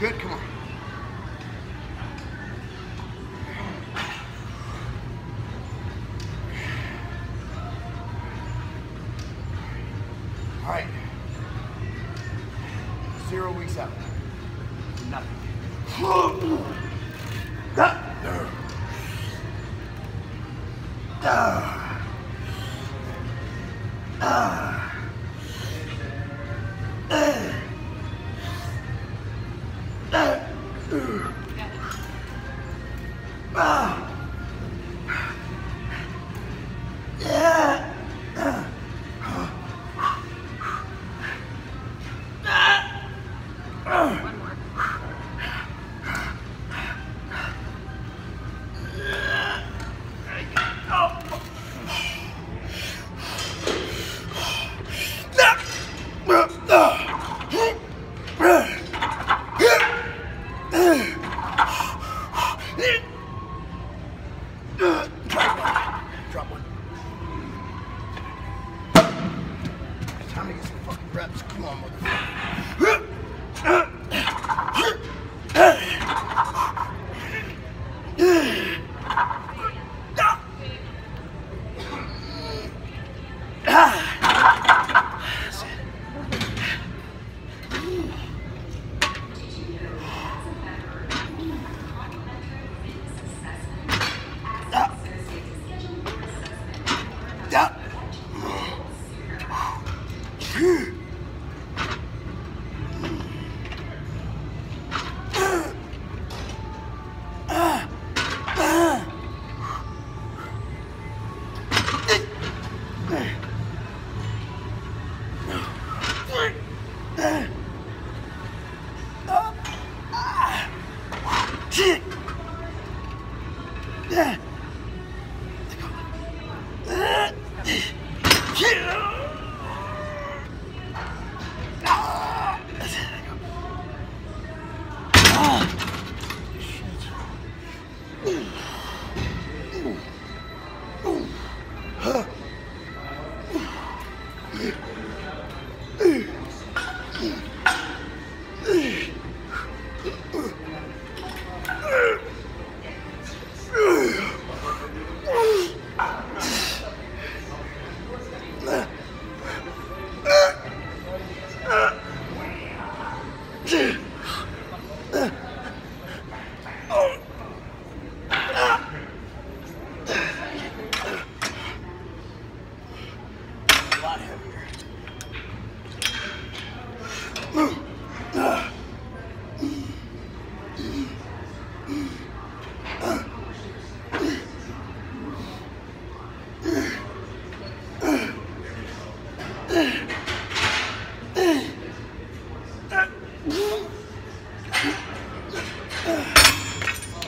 Good, come on. All right. 0 weeks out. Nothing. Drop one. Time to get some fucking reps. Come on, motherfucker.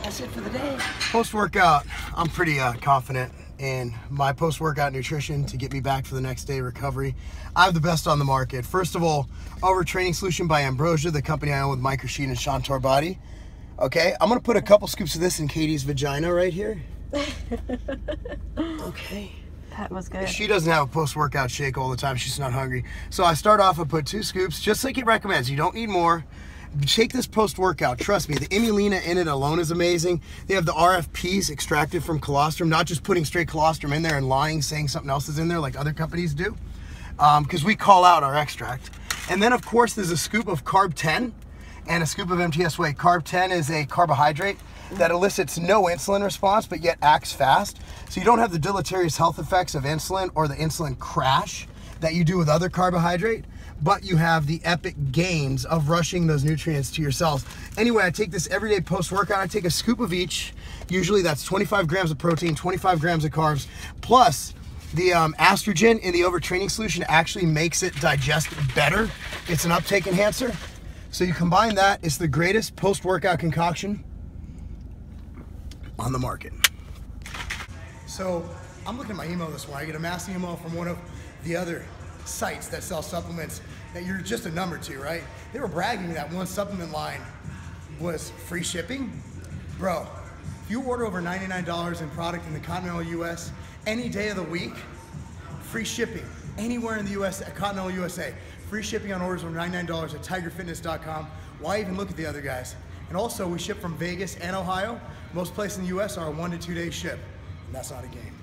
That's it for the day. Post-workout, I'm pretty confident in my post-workout nutrition to get me back for the next day recovery. I have the best on the market. First of all, Overtraining Solution by Ambrosia, the company I own with Mike Rashid and Sean Torbati. Okay, I'm gonna put a couple scoops of this in Katie's vagina right here. Okay. That was good. She doesn't have a post-workout shake all the time. She's not hungry. So I start off, I put 2 scoops, just like it recommends. You don't need more. Shake this post-workout. Trust me, the inulina in it alone is amazing. They have the RFPs extracted from colostrum, not just putting straight colostrum in there and lying, saying something else is in there like other companies do, because we call out our extract. And then, of course, there's a scoop of Carb 10 and a scoop of MTS Whey. Carb 10 is a carbohydrate that elicits no insulin response, but yet acts fast. So you don't have the deleterious health effects of insulin or the insulin crash that you do with other carbohydrate, but you have the epic gains of rushing those nutrients to your cells. Anyway, I take this every day post-workout. I take a scoop of each. Usually that's 25 grams of protein, 25 grams of carbs, plus the estrogen in the Overtraining Solution actually makes it digest better. It's an uptake enhancer. So you combine that, it's the greatest post-workout concoction on the market. So I'm looking at my email this morning. I get a mass email from one of the other sites that sell supplements that you're just a number to, right? They were bragging that one supplement line was free shipping. Bro, if you order over $99 in product in the continental US, any day of the week, free shipping, anywhere in the US, Continental USA, free shipping on orders from $99 at tigerfitness.com. Why even look at the other guys? And also, we ship from Vegas and Ohio. Most places in the US are a 1 to 2 day ship, and that's not a game.